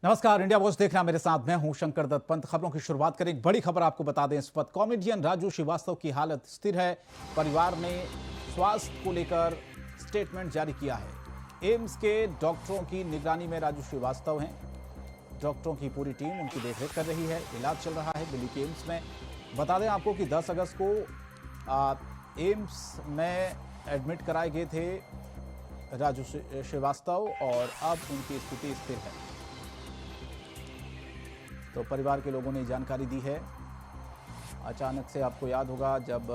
नमस्कार, India watch देखना मेरे साथ मैं हूं शंकर दत्त पंत। खबरों की शुरुआत करें। एक बड़ी खबर आपको बता दें। इस वक्त कॉमेडियन राजू श्रीवास्तव की हालत स्थिर है। परिवार ने स्वास्थ्य को लेकर स्टेटमेंट जारी किया है। एम्स के डॉक्टरों की निगरानी में राजू श्रीवास्तव हैं। डॉक्टरों की पूरी टीम उनकी देखरेख कर रही है। इलाज चल रहा है दिल्ली के एम्स में। बता दें आपको कि 10 अगस्त को एम्स में एडमिट कराए गए थे राजू श्रीवास्तव और अब उनकी स्थिति स्थिर है। तो परिवार के लोगों ने जानकारी दी है। अचानक से आपको याद होगा जब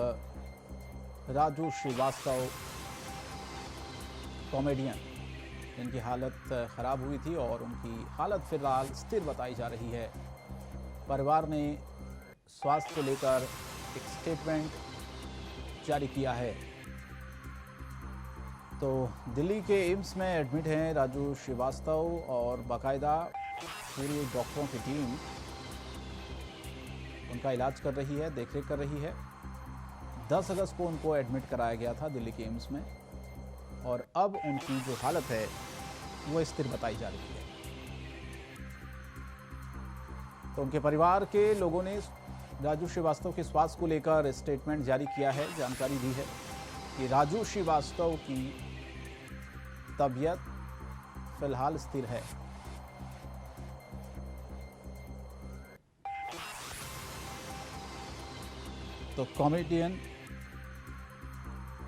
राजू श्रीवास्तव कॉमेडियन जिनकी हालत खराब हुई थी और उनकी हालत फिलहाल स्थिर बताई जा रही है। परिवार ने स्वास्थ्य को लेकर एक स्टेटमेंट जारी किया है। तो दिल्ली के एम्स में एडमिट हैं राजू श्रीवास्तव और बाकायदा पूरी डॉक्टरों की टीम उनका इलाज कर रही है, देखरेख कर रही है। 10 अगस्त को उनको एडमिट कराया गया था दिल्ली के एम्स में और अब उनकी जो हालत है वो स्थिर बताई जा रही है। तो उनके परिवार के लोगों ने राजू श्रीवास्तव के स्वास्थ्य को लेकर स्टेटमेंट जारी किया है। जानकारी दी है कि राजू श्रीवास्तव की तबीयत फिलहाल स्थिर है। तो कॉमेडियन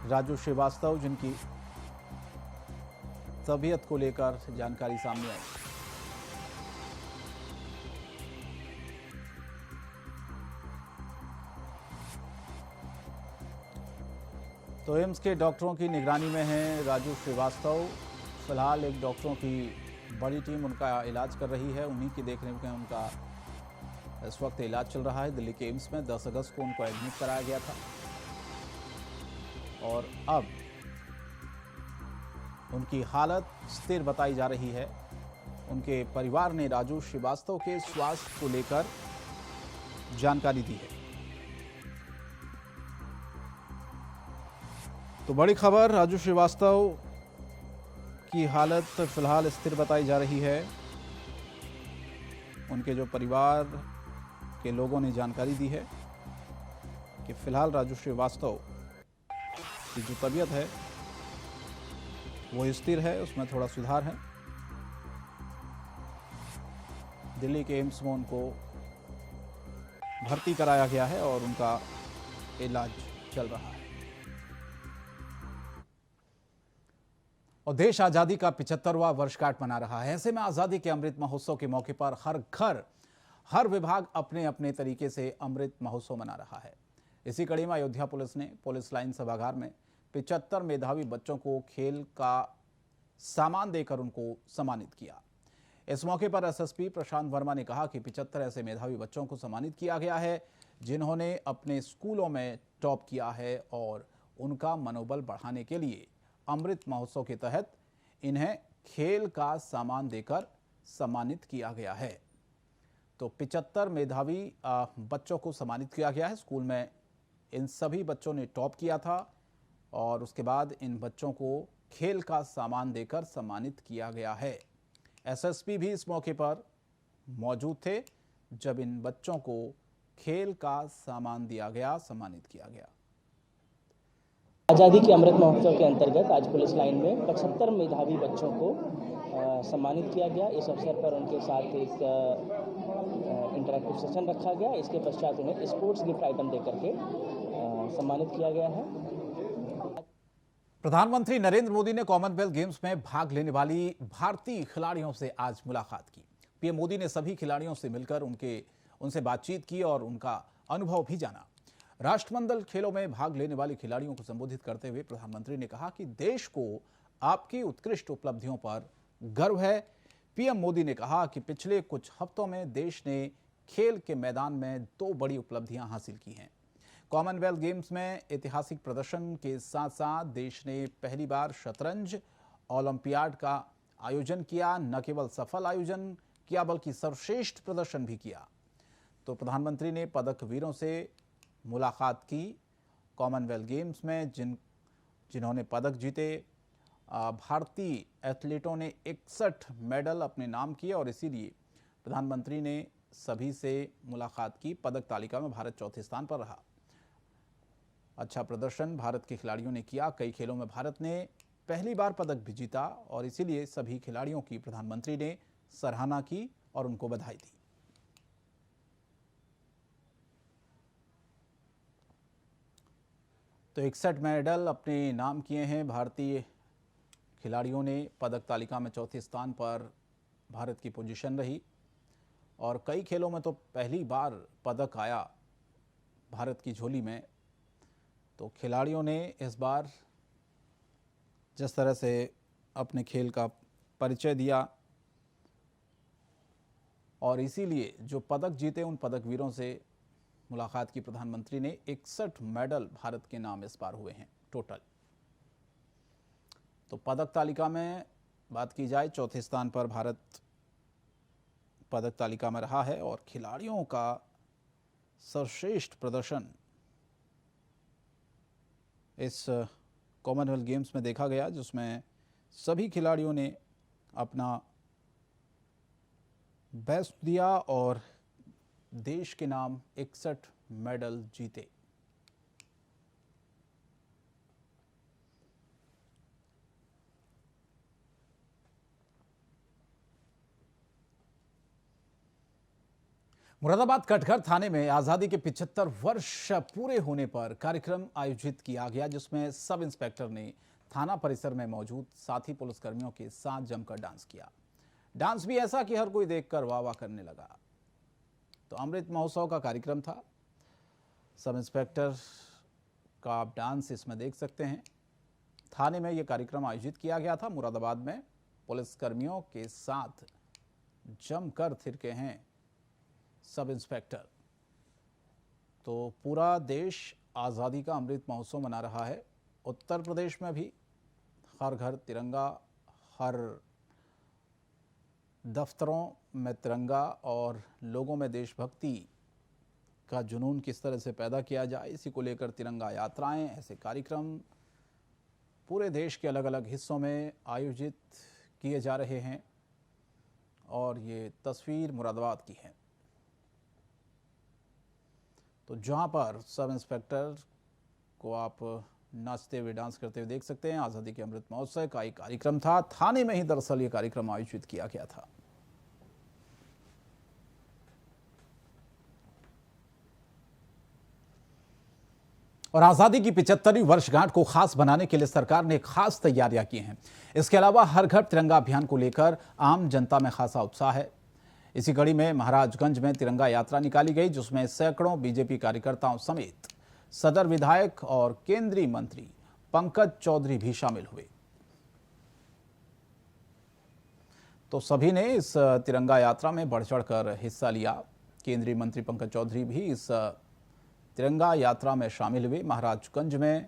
राजू श्रीवास्तव जिनकी तबीयत को लेकर जानकारी सामने आई। तो एम्स के डॉक्टरों की निगरानी में है राजू श्रीवास्तव। फिलहाल एक डॉक्टरों की बड़ी टीम उनका इलाज कर रही है। उन्हीं की देखरेख में उनका इस वक्त इलाज चल रहा है दिल्ली के एम्स में। 10 अगस्त को उनको एडमिट कराया गया था और अब उनकी हालत स्थिर बताई जा रही है। उनके परिवार ने राजू श्रीवास्तव के स्वास्थ्य को लेकर जानकारी दी है। तो बड़ी खबर, राजू श्रीवास्तव की हालत फिलहाल स्थिर बताई जा रही है। उनके जो परिवार के लोगों ने जानकारी दी है कि फिलहाल राजू श्रीवास्तव की जो तबीयत है वो स्थिर है, उसमें थोड़ा सुधार है। दिल्ली के एम्स में उनको भर्ती कराया गया है और उनका इलाज चल रहा है। और देश आजादी का 75वां वर्षगांठ मना रहा है। ऐसे में आजादी के अमृत महोत्सव के मौके पर हर घर, हर विभाग अपने अपने तरीके से अमृत महोत्सव मना रहा है। इसी कड़ी में अयोध्या पुलिस ने पुलिस लाइन सभागार में 75 मेधावी बच्चों को खेल का सामान देकर उनको सम्मानित किया। इस मौके पर एसएसपी प्रशांत वर्मा ने कहा कि 75 ऐसे मेधावी बच्चों को सम्मानित किया गया है जिन्होंने अपने स्कूलों में टॉप किया है और उनका मनोबल बढ़ाने के लिए अमृत महोत्सव के तहत इन्हें खेल का सामान देकर सम्मानित किया गया है। तो 75 मेधावी बच्चों को सम्मानित किया गया है। स्कूल में इन सभी बच्चों ने टॉप किया था और उसके बाद इन बच्चों को खेल का सामान देकर सम्मानित किया गया है। एसएसपी भी इस मौके पर मौजूद थे जब इन बच्चों को खेल का सामान दिया गया, सम्मानित किया गया। आज़ादी के अमृत महोत्सव के अंतर्गत आज पुलिस लाइन में 75 मेधावी बच्चों को सम्मानित किया गया। इस अवसर पर उनके साथ एक इंटरैक्टिव सेशन रखा गया। इसके पश्चात उन्हें स्पोर्ट्स गिफ्ट आइटम देकर के सम्मानित किया गया है। प्रधानमंत्री नरेंद्र मोदी ने कॉमनवेल्थ गेम्स में भाग लेने वाली भारतीय खिलाड़ियों से आज मुलाकात की। पीएम मोदी ने सभी खिलाड़ियों से मिलकर उनसे बातचीत की और उनका अनुभव भी जाना। राष्ट्रमंडल खेलों में भाग लेने वाले खिलाड़ियों को संबोधित करते हुए प्रधानमंत्री ने कहा कि देश को आपकी उत्कृष्ट उपलब्धियों पर गर्व है। पीएम मोदी ने कहा कि पिछले कुछ हफ्तों में देश ने खेल के मैदान में 2 बड़ी उपलब्धियां हासिल की हैं। कॉमनवेल्थ गेम्स में ऐतिहासिक प्रदर्शन के साथ साथ देश ने पहली बार शतरंज ओलंपियाड का आयोजन किया। न केवल सफल आयोजन किया बल्कि सर्वश्रेष्ठ प्रदर्शन भी किया। तो प्रधानमंत्री ने पदक वीरों से मुलाकात की। कॉमनवेल्थ गेम्स में जिन्होंने पदक जीते, भारतीय एथलीटों ने 61 मेडल अपने नाम किए और इसीलिए प्रधानमंत्री ने सभी से मुलाकात की। पदक तालिका में भारत चौथे स्थान पर रहा। अच्छा प्रदर्शन भारत के खिलाड़ियों ने किया। कई खेलों में भारत ने पहली बार पदक भी जीता और इसीलिए सभी खिलाड़ियों की प्रधानमंत्री ने सराहना की और उनको बधाई दी। तो 61 मेडल अपने नाम किए हैं भारतीय खिलाड़ियों ने। पदक तालिका में चौथे स्थान पर भारत की पोजीशन रही और कई खेलों में तो पहली बार पदक आया भारत की झोली में। तो खिलाड़ियों ने इस बार जिस तरह से अपने खेल का परिचय दिया और इसीलिए जो पदक जीते उन पदक वीरों से मुलाकात की प्रधानमंत्री ने। 61 मेडल भारत के नाम इस बार हुए हैं टोटल। तो पदक तालिका में बात की जाए, चौथे स्थान पर भारत पदक तालिका में रहा है और खिलाड़ियों का सर्वश्रेष्ठ प्रदर्शन इस कॉमनवेल्थ गेम्स में देखा गया, जिसमें सभी खिलाड़ियों ने अपना बेस्ट दिया और देश के नाम 61 मेडल जीते। मुरादाबाद कटघर थाने में आजादी के 75 वर्ष पूरे होने पर कार्यक्रम आयोजित किया गया, जिसमें सब इंस्पेक्टर ने थाना परिसर में मौजूद साथी पुलिसकर्मियों के साथ जमकर डांस किया। डांस भी ऐसा कि हर कोई देखकर वाह वाह करने लगा। तो अमृत महोत्सव का कार्यक्रम था। सब इंस्पेक्टर का आप डांस इसमें देख सकते हैं। थाने में यह कार्यक्रम आयोजित किया गया था। मुरादाबाद में पुलिसकर्मियों के साथ जमकर थिरके हैं सब इंस्पेक्टर। तो पूरा देश आज़ादी का अमृत महोत्सव मना रहा है। उत्तर प्रदेश में भी हर घर तिरंगा, हर दफ्तरों में तिरंगा और लोगों में देशभक्ति का जुनून किस तरह से पैदा किया जाए, इसी को लेकर तिरंगा यात्राएं, ऐसे कार्यक्रम पूरे देश के अलग अलग हिस्सों में आयोजित किए जा रहे हैं। और ये तस्वीर मुरादाबाद की है। तो जहां पर सब इंस्पेक्टर को आप नाचते हुए, डांस करते हुए देख सकते हैं। आज़ादी के अमृत महोत्सव का एक कार्यक्रम था। थाने में ही दरअसल ये कार्यक्रम आयोजित किया गया था। और आज़ादी की 75वीं वर्षगांठ को खास बनाने के लिए सरकार ने खास तैयारियां की हैं। इसके अलावा हर घर तिरंगा अभियान को लेकर आम जनता में खासा उत्साह है। इसी कड़ी में महाराजगंज में तिरंगा यात्रा निकाली गई, जिसमें सैकड़ों बीजेपी कार्यकर्ताओं समेत सदर विधायक और केंद्रीय मंत्री पंकज चौधरी भी शामिल हुए। तो सभी ने इस तिरंगा यात्रा में बढ़ चढ़कर हिस्सा लिया। केंद्रीय मंत्री पंकज चौधरी भी इस तिरंगा यात्रा में शामिल हुए। महाराजगंज में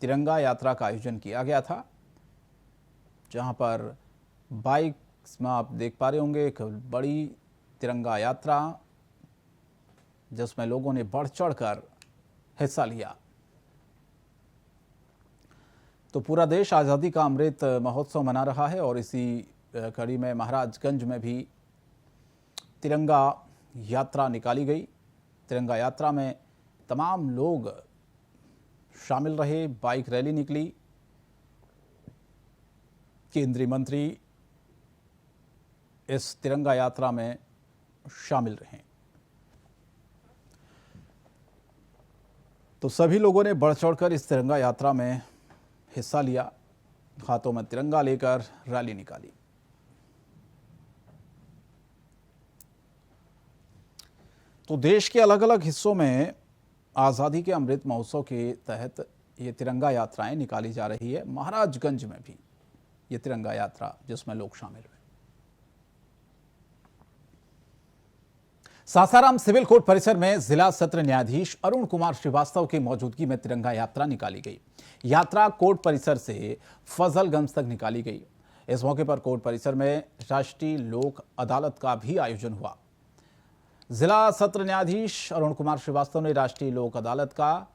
तिरंगा यात्रा का आयोजन किया गया था, जहां पर बाइक्स में आप देख पा रहे होंगे एक बड़ी तिरंगा यात्रा, जिसमें लोगों ने बढ़ चढ़कर हिस्सा लिया। तो पूरा देश आज़ादी का अमृत महोत्सव मना रहा है और इसी कड़ी में महाराजगंज में भी तिरंगा यात्रा निकाली गई। तिरंगा यात्रा में तमाम लोग शामिल रहे। बाइक रैली निकली। केंद्रीय मंत्री इस तिरंगा यात्रा में शामिल रहे। तो सभी लोगों ने बढ़ चढ़कर इस तिरंगा यात्रा में हिस्सा लिया। हाथों में तिरंगा लेकर रैली निकाली। तो देश के अलग अलग हिस्सों में आज़ादी के अमृत महोत्सव के तहत ये तिरंगा यात्राएं निकाली जा रही है। महाराजगंज में भी ये तिरंगा यात्रा, जिसमें लोग शामिल हुए। सासाराम सिविल कोर्ट परिसर में जिला सत्र न्यायाधीश अरुण कुमार श्रीवास्तव की मौजूदगी में तिरंगा यात्रा निकाली गई। यात्रा कोर्ट परिसर से फजलगंज तक निकाली गई। इस मौके पर कोर्ट परिसर में राष्ट्रीय लोक अदालत का भी आयोजन हुआ। जिला सत्र न्यायाधीश अरुण कुमार श्रीवास्तव ने राष्ट्रीय लोक अदालत का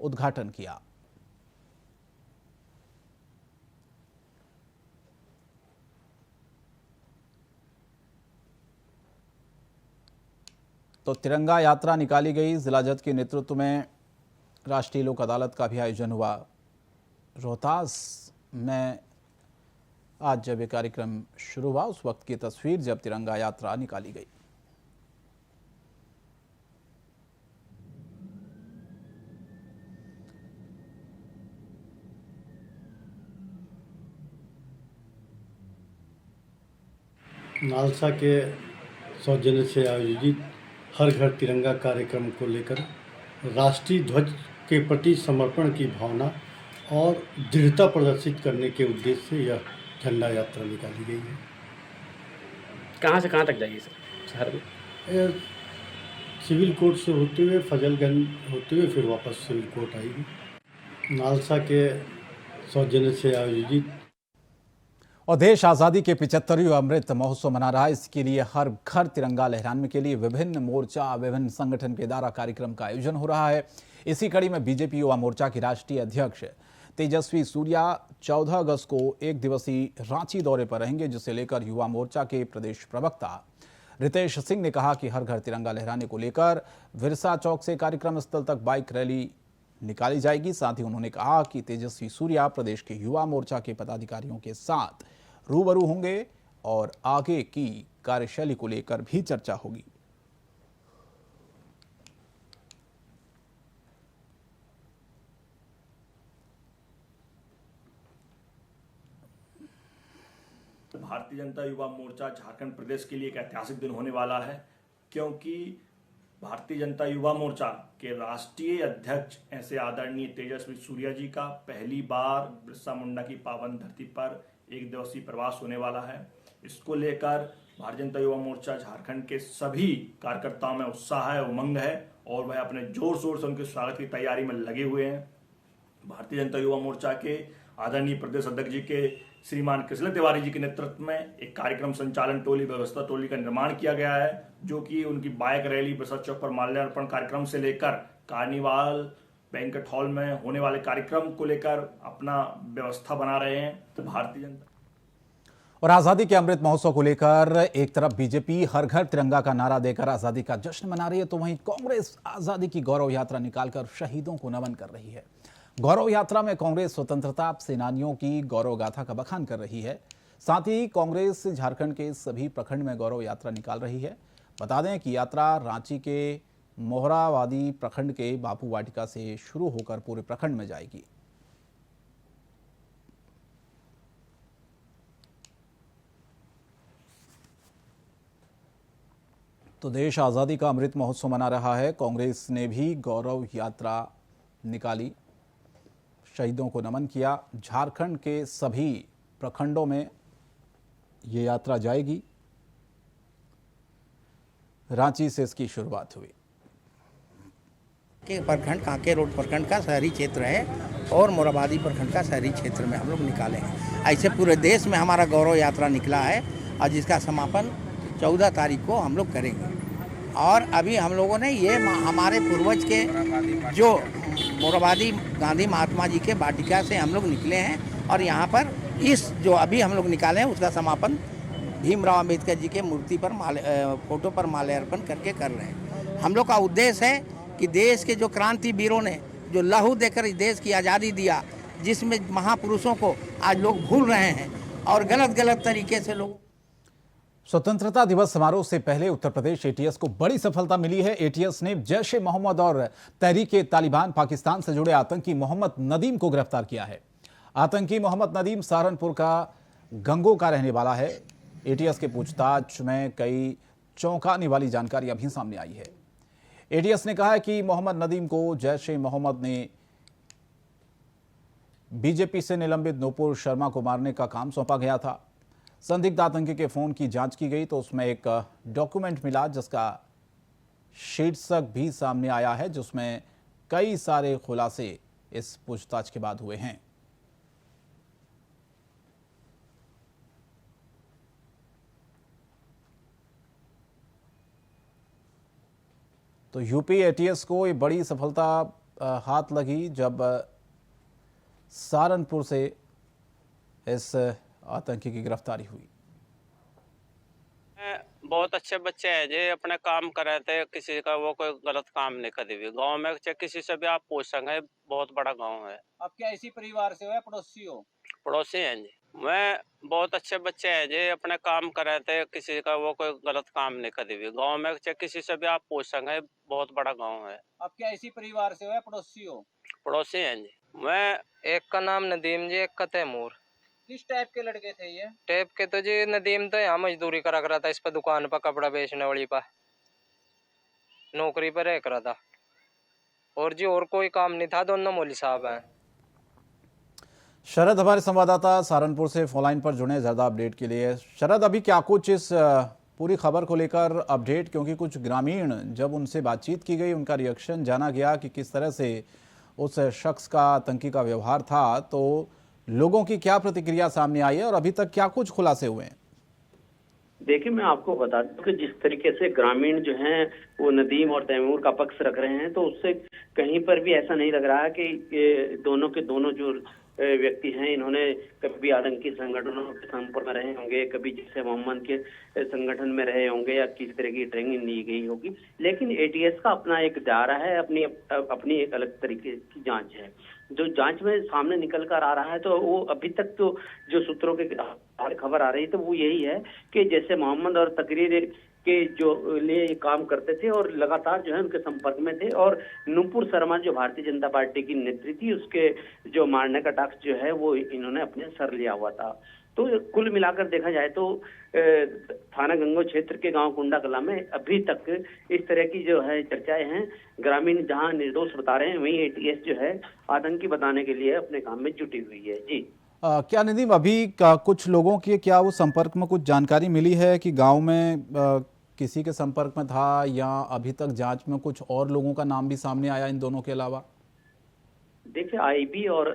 उद्घाटन किया। तो तिरंगा यात्रा निकाली गई। जिला जज के नेतृत्व में राष्ट्रीय लोक अदालत का भी आयोजन हुआ। रोहतास में आज जब ये कार्यक्रम शुरू हुआ उस वक्त की तस्वीर जब तिरंगा यात्रा निकाली गई। नालसा के सौजन्य से आयोजित हर घर तिरंगा कार्यक्रम को लेकर राष्ट्रीय ध्वज के प्रति समर्पण की भावना और दृढ़ता प्रदर्शित करने के उद्देश्य से यह झंडा यात्रा निकाली गई है। कहाँ से कहाँ तक जाएगी सर शहर में? यह सिविल कोर्ट से होते हुए फजलगंज होते हुए फिर वापस सिविल कोर्ट आएगी। नालसा के सौजन्य से आयोजित और देश आज़ादी के 75वें अमृत महोत्सव मना रहा है। इसके लिए हर घर तिरंगा लहराने के लिए विभिन्न मोर्चा विभिन्न संगठन के द्वारा कार्यक्रम का आयोजन हो रहा है। इसी कड़ी में बीजेपी युवा मोर्चा की राष्ट्रीय अध्यक्ष तेजस्वी सूर्या 14 अगस्त को एक दिवसीय रांची दौरे पर रहेंगे, जिसे लेकर युवा मोर्चा के प्रदेश प्रवक्ता रितेश सिंह ने कहा कि हर घर तिरंगा लहराने को लेकर विरसा चौक से कार्यक्रम स्थल तक बाइक रैली निकाली जाएगी। साथ ही उन्होंने कहा कि तेजस्वी सूर्या प्रदेश के युवा मोर्चा के पदाधिकारियों के साथ रूबरू होंगे और आगे की कार्यशैली को लेकर भी चर्चा होगी। भारतीय जनता युवा मोर्चा झारखंड प्रदेश के लिए एक ऐतिहासिक दिन होने वाला है, क्योंकि भारतीय जनता युवा मोर्चा के राष्ट्रीय अध्यक्ष ऐसे आदरणीय तेजस्वी सूर्या जी का पहली बार बिरसा मुंडा की पावन धरती पर एक दिवसीय प्रवास होने वाला है। इसको लेकर भारतीय जनता युवा मोर्चा झारखंड के सभी कार्यकर्ताओं में उत्साह है, उमंग है और वह अपने जोर शोर से उनके स्वागत की तैयारी में लगे हुए हैं। भारतीय जनता युवा मोर्चा के आदरणीय प्रदेश अध्यक्ष जी के श्रीमान कृष्ण तिवारी जी के नेतृत्व में एक कार्यक्रम संचालन टोली व्यवस्था टोली का निर्माण किया गया है, जो कि उनकी बाइक रैली बिरसा चौक पर माल्यार्पण कार्यक्रम से लेकर कार्निवाल बैंकेट हॉल में होने वाले कार्यक्रम को लेकर अपना व्यवस्था बना रहे हैं। तो भारतीय जनता और आजादी के अमृत महोत्सव को लेकर एक तरफ बीजेपी हर घर तिरंगा का नारा देकर आजादी का जश्न मना रही है, तो वहीं कांग्रेस आजादी की गौरव यात्रा निकालकर शहीदों को नमन कर रही है। गौरव यात्रा में कांग्रेस स्वतंत्रता सेनानियों की गौरव गाथा का बखान कर रही है। साथ ही कांग्रेस झारखंड के सभी प्रखंड में गौरव यात्रा निकाल रही है। बता दें कि यात्रा रांची के मोहरावादी प्रखंड के बापू वाटिका से शुरू होकर पूरे प्रखंड में जाएगी। तो देश आजादी का अमृत महोत्सव मना रहा है। कांग्रेस ने भी गौरव यात्रा निकाली, शहीदों को नमन किया। झारखंड के सभी प्रखंडों में ये यात्रा जाएगी। रांची से इसकी शुरुआत हुई। के प्रखंड कांके रोड प्रखंड का शहरी क्षेत्र है और मोराबादी प्रखंड का शहरी क्षेत्र में हम लोग निकाले हैं। ऐसे पूरे देश में हमारा गौरव यात्रा निकला है और जिसका समापन 14 तारीख को हम लोग करेंगे। और अभी हम लोगों ने ये हमारे पूर्वज के जो मोराबादी गांधी महात्मा जी के वाटिका से हम लोग निकले हैं और यहाँ पर इस जो अभी हम लोग निकाले हैं उसका समापन भीमराव अंबेडकर जी के मूर्ति पर फोटो पर माल्यार्पण करके कर रहे हैं। हम लोग का उद्देश्य है कि देश के जो क्रांति वीरों ने जो लहू देकर इस देश की आज़ादी दिया, जिसमें महापुरुषों को आज लोग भूल रहे हैं और गलत तरीके से लोग। स्वतंत्रता दिवस समारोह से पहले उत्तर प्रदेश एटीएस को बड़ी सफलता मिली है। एटीएस ने जैश ए मोहम्मद और तहरीके तालिबान पाकिस्तान से जुड़े आतंकी मोहम्मद नदीम को गिरफ्तार किया है। आतंकी मोहम्मद नदीम सहारनपुर का गंगो का रहने वाला है। एटीएस के पूछताछ में कई चौंकाने वाली जानकारियां भी सामने आई है। एटीएस ने कहा है कि मोहम्मद नदीम को जैश ए मोहम्मद ने बीजेपी से निलंबित नूपुर शर्मा को मारने का काम सौंपा गया था। संदिग्ध आतंकी के फोन की जांच की गई तो उसमें एक डॉक्यूमेंट मिला जिसका शीर्षक भी सामने आया है, जिसमें कई सारे खुलासे इस पूछताछ के बाद हुए हैं। तो यूपी एटीएस को ये बड़ी सफलता हाथ लगी जब सहारनपुर से इस आतंकी की गिरफ्तारी हुई। बहुत अच्छे बच्चे हैं जी, अपने काम कर रहे थे, किसी का वो कोई गलत काम नहीं करी हुई। गांव में चाहे किसी से भी आप पूछ सकें, बहुत बड़ा गांव है। आप क्या इसी परिवार से हो या पड़ोसी हो? पड़ोसी हैं जी। मैं बहुत अच्छे बच्चे हैं जी, अपने काम कर रहे थे, किसी का वो कोई गलत काम नहीं करी हुई। गांव में चाहे किसी से भी आप पूछ सकें, बहुत बड़ा गांव है। आप क्या इसी परिवार से हो या पड़ोसी हो? पड़ोसी हैं जी। मैं एक का नाम नदीम जी, एक का तैमूर। किस टाइप के लड़के थे ये? टेप के तो जी नदीम तो यहाँ मजदूरी करा करा था, इस पर दुकान पर कपड़ा बेचने वाली पर नौकरी पर रह करा था, और जी और कोई काम नहीं था। दोनों मौली साहब हैं। शरद हमारे संवाददाता सहारनपुर से फोन लाइन पर जुड़े ज़्यादा अपडेट के लिए। शरद, अभी क्या कुछ इस पूरी खबर को लेकर अपडेट, क्योंकि कुछ ग्रामीण जब उनसे बातचीत की गई, उनका रिएक्शन जाना गया कि किस तरह से उस शख्स का आतंकी का व्यवहार था, तो लोगों की क्या प्रतिक्रिया सामने आई है और अभी तक क्या कुछ खुलासे हुए हैं? देखिए, मैं आपको बता दूं कि जिस तरीके से ग्रामीण जो हैं वो नदीम और तैमूर का पक्ष रख रहे हैं, तो उससे कहीं पर भी ऐसा नहीं लग रहा है कि दोनों के दोनों जो व्यक्ति हैं, इन्होंने कभी आतंकी संगठनों के संपर्क में रहे होंगे, कभी जैसे मोहम्मद के संगठन में रहे होंगे या किसी तरह की ट्रेनिंग ली गई होगी। लेकिन एटीएस का अपना एक दायरा है, अपनी एक अलग तरीके की जांच है। जो जांच में सामने निकल कर आ रहा है, तो वो अभी तक तो जो सूत्रों के खबर आ रही, तो वो यही है कि जैसे मोहम्मद और तकरीर के जो लिए काम करते थे और लगातार जो है उनके संपर्क में थे, और नुपुर शर्मा जो भारतीय जनता पार्टी की नेत्री थी, उसके जो मारने का टास्क जो है वो इन्होंने अपने सर लिया हुआ था। तो कुल मिलाकर देखा जाए तो थाना गंगो क्षेत्र के गांव कुंडा कला में अभी तक इस तरह की जो है चर्चाएं हैं। ग्रामीण जहां निर्दोष बता रहे हैं, वहीं एटीएस जो है आतंकी बताने के लिए अपने काम में जुटी हुई है। जी क्या नदीम, अभी कुछ लोगों के क्या वो संपर्क में कुछ जानकारी मिली है कि गांव में किसी के संपर्क में था, या अभी तक जांच में कुछ और लोगों का नाम भी सामने आया इन दोनों के अलावा? देखिए, आईबी और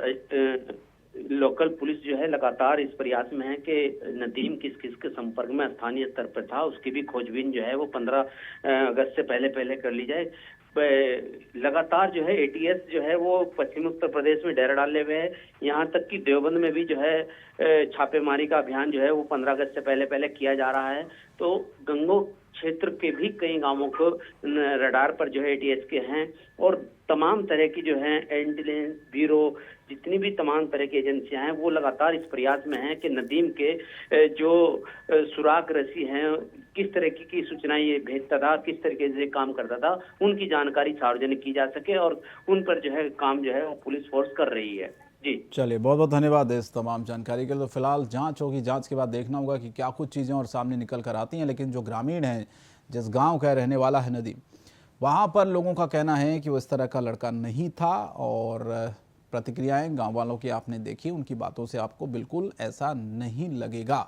लोकल पुलिस जो है लगातार इस प्रयास में है कि नदीम किस किस के संपर्क में स्थानीय स्तर पर था, उसकी भी खोजबीन जो है वो 15 अगस्त से पहले कर ली जाए। लगातार जो है एटीएस जो है वो पश्चिमी उत्तर प्रदेश में डेरा डाले हुए है। यहाँ तक कि देवबंद में भी जो है छापेमारी का अभियान जो है वो 15 अगस्त से पहले किया जा रहा है। तो गंगो क्षेत्र के भी कई गांवों को रडार पर जो है एटीएस के हैं, और तमाम तरह की जो है इंटेलिजेंस ब्यूरो, जितनी भी तमाम तरह की एजेंसियां हैं, वो लगातार इस प्रयास में हैं कि नदीम के जो सुराग रसी हैं, किस तरह की सूचनाएं ये भेजता था, किस तरीके से काम करता था, उनकी जानकारी सार्वजनिक की जा सके, और उन पर जो है काम जो है वो पुलिस फोर्स कर रही है। जी चलिए, बहुत बहुत धन्यवाद इस तमाम जानकारी के लिए। तो फिलहाल जांच होगी, जांच के बाद देखना होगा कि क्या कुछ चीज़ें और सामने निकल कर आती हैं। लेकिन जो ग्रामीण हैं, जिस गांव का रहने वाला है नदीम, वहां पर लोगों का कहना है कि वो इस तरह का लड़का नहीं था, और प्रतिक्रियाएं गांव वालों की आपने देखी, उनकी बातों से आपको बिल्कुल ऐसा नहीं लगेगा।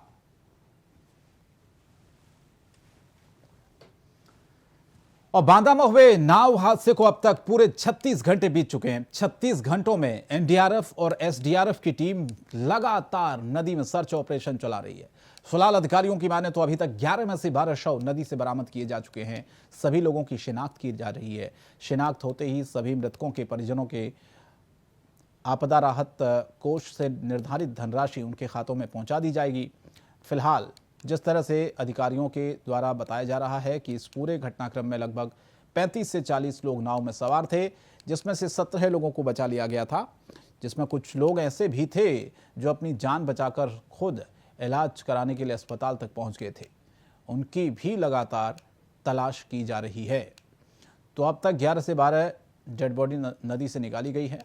और बांदा में हुए नाव हादसे को अब तक पूरे 36 घंटे बीत चुके हैं। 36 घंटों में एनडीआरएफ और एसडीआरएफ की टीम लगातार नदी में सर्च ऑपरेशन चला रही है। फिलहाल अधिकारियों की माने तो अभी तक 11 में से 12 शव नदी से बरामद किए जा चुके हैं। सभी लोगों की शिनाख्त की जा रही है। शिनाख्त होते ही सभी मृतकों के परिजनों के आपदा राहत कोष से निर्धारित धनराशि उनके खातों में पहुंचा दी जाएगी। फिलहाल जिस तरह से अधिकारियों के द्वारा बताया जा रहा है कि इस पूरे घटनाक्रम में लगभग 35 से 40 लोग नाव में सवार थे, जिसमें से 17 लोगों को बचा लिया गया था, जिसमें कुछ लोग ऐसे भी थे जो अपनी जान बचाकर खुद इलाज कराने के लिए अस्पताल तक पहुंच गए थे। उनकी भी लगातार तलाश की जा रही है। तो अब तक 11 से 12 डेड बॉडी नदी से निकाली गई है,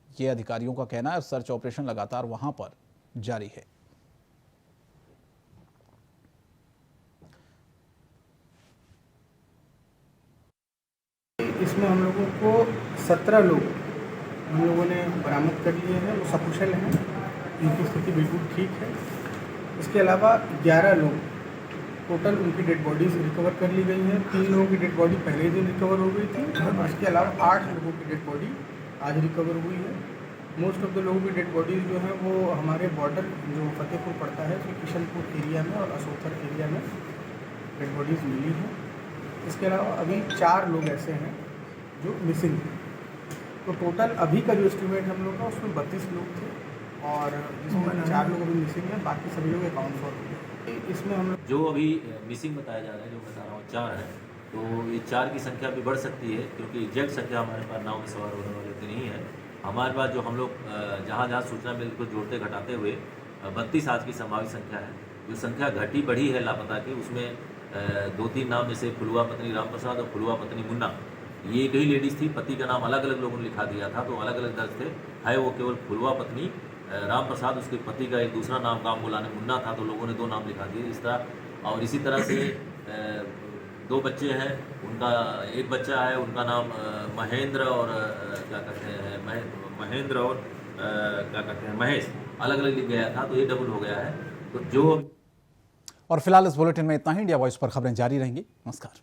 ये अधिकारियों का कहना है। सर्च ऑपरेशन लगातार वहां पर जारी है। इसमें हम लोगों को 17 लोग हम लोगों ने बरामद कर लिए हैं, वो सकुशल हैं, उनकी स्थिति बिल्कुल ठीक है। इसके अलावा 11 लोग टोटल उनकी डेड बॉडीज रिकवर कर ली गई हैं। 3 लोगों की डेड बॉडी पहले दिन रिकवर हो गई थी, और इसके अलावा 8 लोगों की डेड बॉडी आज रिकवर हुई है। मोस्ट ऑफ द लोगों की डेड बॉडीज जो है वो हमारे बॉर्डर जो फतेहपुर पड़ता है, तो किशनपुर एरिया में और असोथर एरिया में डेड बॉडीज मिली हैं। इसके अलावा अभी 4 लोग ऐसे हैं जो मिसिंग हैं। तो टोटल अभी का जो एस्टिमेट हम लोग का, उसमें 32 लोग थे, और जिसमें 4 लोग अभी मिसिंग हैं, बाकी सभी लोग अकाउंट फॉर हो गए। इसमें हम लोग जो अभी मिसिंग बताया जा रहा है, जो बता रहा हूँ 4 है, तो ये 4 की संख्या भी बढ़ सकती है, क्योंकि एग्जैक्ट संख्या हमारे पास नाव में सवार होने वाले इतनी नहीं है। हमारे पास जो हम लोग जहाँ जहाँ सूचना मिली को जोड़ते घटाते हुए 32 आज की संभावित संख्या है। जो संख्या घटी बढ़ी है लापता की, उसमें 2-3 नाम जैसे फुलवा पत्नी राम प्रसाद और फुलवा पत्नी मुन्ना, ये एक ही लेडीज़ थी। पति का नाम अलग अलग लोगों ने लिखा दिया था, तो अलग अलग दर्ज थे। है वो केवल फुलवा पत्नी राम प्रसाद, उसके पति का एक दूसरा नाम काम बुलाने मुन्ना था, तो लोगों ने 2 नाम लिखा दिए इस तरह। और इसी तरह से 2 बच्चे हैं, उनका एक बच्चा है, उनका नाम महेंद्र और क्या कहते हैं महेंद्र और क्या कहते हैं महेश, अलग अलग लिख गया था, तो ये डबल हो गया है। तो जो और फिलहाल इस बुलेटिन में इतना ही। इंडिया वॉइस पर खबरें जारी रहेंगी। नमस्कार।